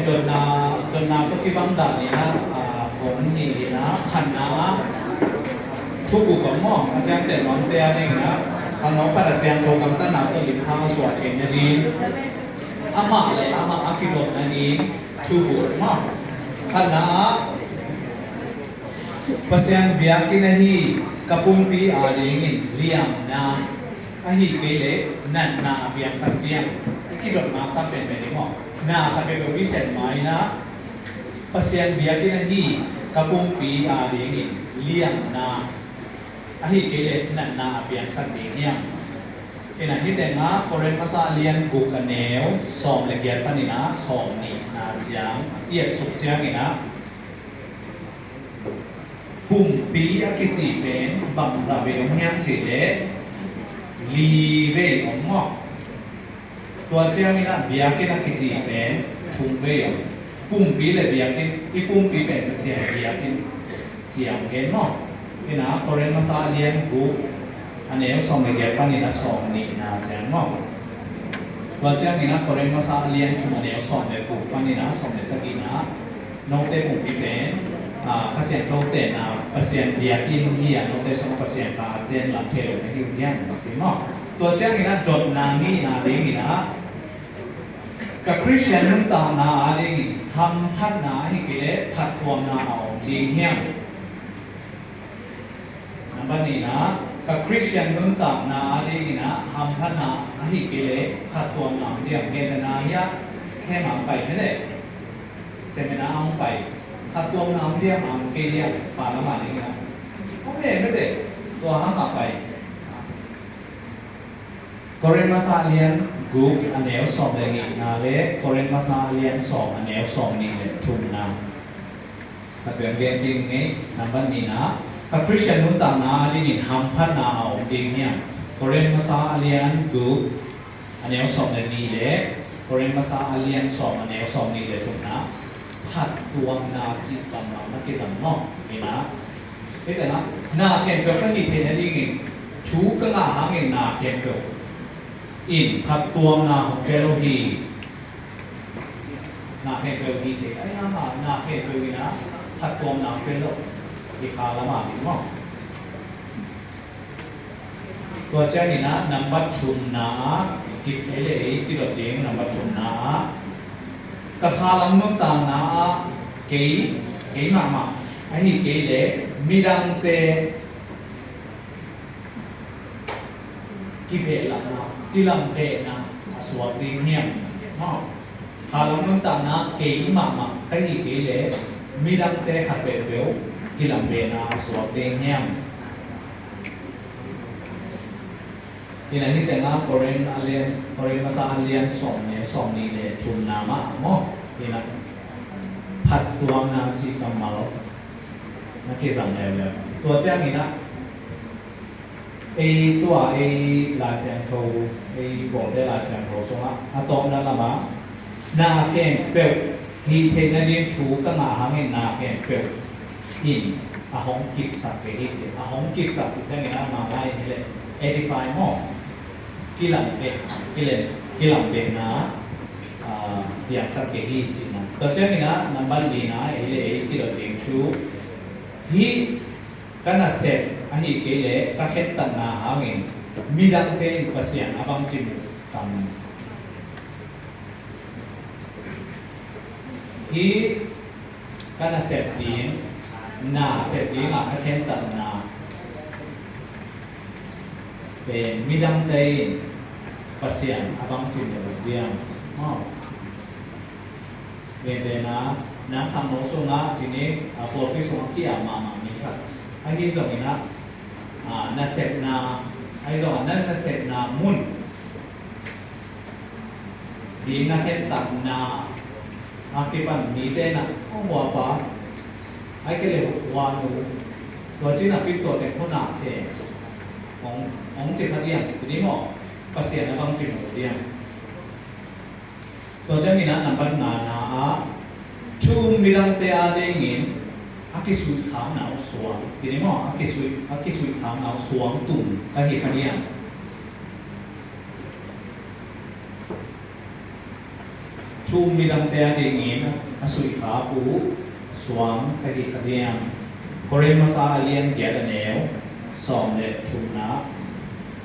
ดนนาก็ที่บังดานี่นะผมนี่นะขันนะทุกอุปมองอาจารย์แต่น้องเตียนี่นะทางน้องกระเซียนโทรกับต้นนาตัวลิมพาสวัสดิ์นะดีอามาเลยอามาอากิโดนะดีทุกอุปมองขันนะpasien biakin ahi kapumpi adingin liam na ahi kele nan na biak sabiang ikidot mak sampai benimo na sampai bewisen mai na pasien biakin ahi kapumpi adingin liam na ahi kele nan na biak sabiang ina hitenga koren masa lian gukaneo som legiat panina som ni na jiang iet sukjiang inaปุ่มปีอากิจิเป็นบังซาเบองเฮียงจีเลลีเวของงอกตัวเจ้านี่นะเบียกินอากิจิเป็นชุมเวงปุ่มปีเลยเบียกินอีปุ่มปีเป็นเสียเบียกินเจียงเกนงอกนี่นะโคเรนมาซาเลียนกูอันนี้สองเกียรปันนี่นะสองนี่นะเจียงงอกตัวเจ้านี่นะโคเรนมาซาเลียนชุมอันนี้สองเลยกูปันนี่นะสองเลยสักกี่นะน้องเต้ปุ่มปีเป็นpasien prote na pasien dia in hia no te so pasien ka ten la thel na hi hian chi mo to chang ina dot na ni na de ni na ka christian nun ta na a de ni ham phat na hi ke le phat twam na au ding hian number ni na ka christian nun ta na a de ni na ham phat na a hi ke le phat twam na dia ke na ya khe ma pai ne le seminar ang paiถ้าตัวน้ำเรียกน้ำเกลียฝาละมานี่นะโอเคไม่ได้ตัวห้ามมาไปโคเรนมาซาเลียนกูอันเนลสองเลยนี่นะเลยโคเรนมาซาเลียนสองอันเนลสองนี่เลยทุ่มนะถ้าเปลี่ยนเกณฑ์จริงนี้นับวันนี้นะถ้าคริสเตียนนุ่นต่างนะที่นี่ห้ามพัฒนาเอาจริงเนี่ยโคเรนมาซาเลียนกูอันเนลสองเลยนี่เลยโคเรนมาซาเลียนสองอันเนลสองนี่เลยทุ่มนะผัดตัวนาจิตกรรมเรานักเก็ตนอกนี่นะนี่แต่นะนาเขียนเกี่ยวกับที่เทนนี่กินชูก็นาหาเงินนาเขียนเกี่ยวอินผัดตัวนาของเกลฮีนาเขียนเกี่ยวที่เทไอ้นามานาเขียนเกี่ยวนะผัดตัวนาเป็นโลกที่ขาละมาดีมั้งตัวเจ้านี่นะนับบัตรชุมนากิบเอเลกิโลเจงนับบัตรชุมนากะคาลังนุตานาเกยมาไอ้เกยเลมิดังเตกิเบละนากิลัมเบนะสวดดิเฮียมเนาะคาลังนุตานาเกยมาไอ้เกยเลมิดังเตขับเปเปลกิลัมเบนะสวดดิเฮียมที่นั่นที่แต่งงานโคเรนมาซาเลียนสองเนี่ยสองนี่เลยชุมนามาหม้อที่นั่นผัดตัวนาจีกัมมาลนักเก็ตสังเกตเลยตัวเจ้านี่นะตัวลาเซียนโทบอกได้ลาเซียนโทส่งอะตอมนั่นละมานาเข็มเปลฮีเทนดินชูก็นาหาเงินนาเข็มเปลหินอาหงกิบสักเกฮิเจอาหงกิบสักที่เจ้านี่นะมาได้นี่เลยedify หม้อกิลัมเบนะyang sakit hiji na. Toceng ina nambal dina ile kilo tingchu hi kana set ahi kele kahet tanna hangin midang te pasien abang cim tam hi kana set din na set din a kahet tannaเป็นมิดังเตยปัสเซียนอาบังจิมเดียมเวเดนะน้ำคำโนสุงะจีนี้ปวดพิสุงที่อามามีครับไอ้ที่ส่งนี้นะนาเซตนาไอ้ส่งนั้นนาเซตนามุนดีนาเข็นตักนาอาคิปันมีเตนะอ้อหัวปะไอ้ก็เลยวานูตัวจีน่ะปิดตัวแต่คนหนาเสียของจิตเดียงทีนี้หมอปัสเซียนนะบางจิตเดียงตัวเจ้านี่นะนับปันนาชูมิลังเตอาเดงินอากิสุยขาวหนาวสวงทีนี้หมออากิสุยขาวหนาวสวงตุ่มกะเหตุเดียง ชู ทุ่มมีดำเตะดิ่งอินสุยขาปูสวงกะหิขเดียมกเรมาซาเลียนเกียดแนวสอมเล็ทุ่มนะ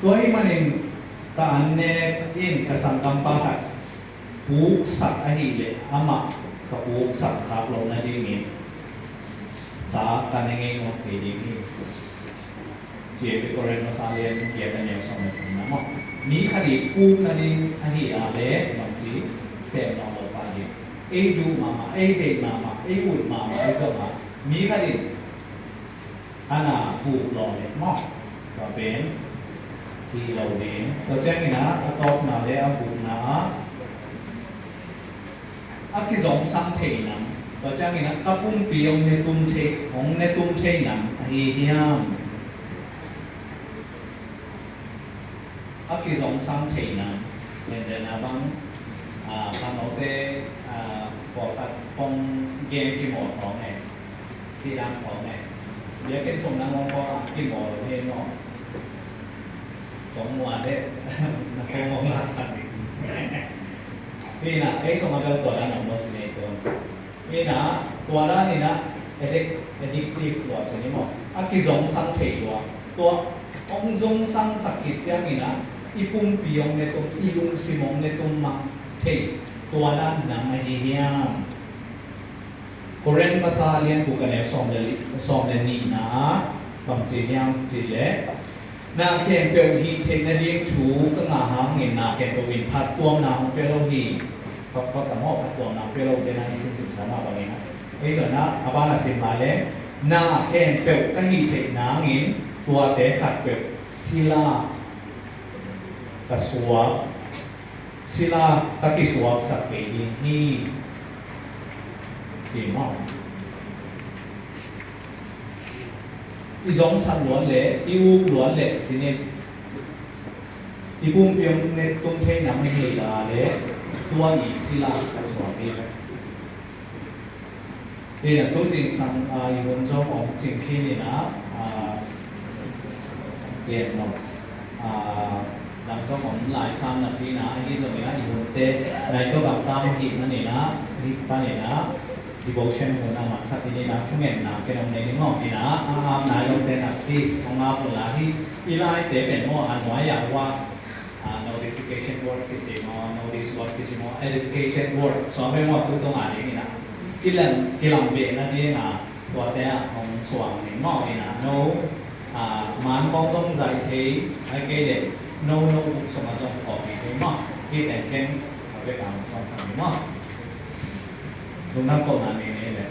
ตัวให้มันเองตาอันเนอินกสังกัมปะหัดปูสักอหิเลอามากับปูสักขาบลงนาดิ่งอินสาการเงินงอกตีดิ่งอินเจียบกเรมาซาเลียนเกียดแนวสอมเล็ทุ่มนะมั้งนี่คดีปูนาดิ่งอหิอาเลบางทีเสพนองไปเอดูมาเอเดมาเออุดมาไอสมามีคดีอันน่ะผูกหล่อเลยมั้งก็เป็นที่เราเองตัวแจ้งนี่นะตอบนาเลยผูกนะคิดสองสามเทนังตัวแจ้งนี่นะกับปุ่มปีองในตุ้มเทของในตุ้มเทนังเฮียมคิดสองสามเทนังเป็นเดนะบางพันเอาแต่บอกว่าฟองเกมกี่หมดของไงที่ร้านของไงเดี๋ยวกินสมน้ำมันก็กี่หมดเองเนาะของมัวเด็ดนักแข่งของลาสันนี่นะไอ้สมการตัวนั้นหมดในตัวนี่นะตัวนั้นนี่นะ addictive ตัวชนิดมั้งกี่สองสังเทตัวองค์ทรงสังสักกิจอย่างนี้นะอีปุ่มปีองในตัวอีลุงซิมองในตัวมังเทตัวนั้นนำมาเฮียมกเรนมาซาเลียนบุกันเอสอมเลนีนะบางจีเฮียมจีเล่นาเขียนเปลวฮีเทคนาดีถูก็งาหางเงินนาเขียนเปลวินพัดตัวนาของเปลวฮีเขาแต่หม้อพัดตัวนาเปลวเดนัยสิ่งสามารถแบบนี้นะไอ้ส่วนนะอาบานาสิมาเล่นาเขียนเปลวก็ฮีเทคนาเงินตัวเตะขัดเปลวศิลากระสวบศิลากะกิสวบสักเปรีนี่จีมองอีสองสันล้วนเละอีอูล้วนเละจีนี่อีปุ่มเพียงในตุ้มเทน้ำไม่ดีละเละตัวอีศิลากระสวบนี่นี่นะตัวสิ่งสังอีคนเจ้าของจริงที่นี่นะเย็นเนาะหลังจากของหลายซ้ำนะพี่นะไอ้ที่ส่วนนี้นะอีกคนเตะในตัวกับตามหินนั่นเองนะนี่ป้าเนี่ยนะ devotion ของนามันสักทีนี้นะช่วงเย็นนะแกน้องในนี้งอกนี่นะนายลงเตะนะ please ของอาบุญละที่อีไลน์เตะเป็นมั่วอันน้อยอย่างว่าnotification word กิจมอ notice word กิจมอ edification word สอนไม่หมดทุกตรงอ่านอย่างนี้นะกิลังเบนนั่นเองนะตัวเตะของสว่างนี่งอกนี่นะ no มันคงต้องใจเทไอ้เกเด็กโน้สมส่งของอีกทีมั้งที่แต่งเข้มเอาไปตามสอนสั่งมั้งลุงนั่งก่อนอันนี้เลย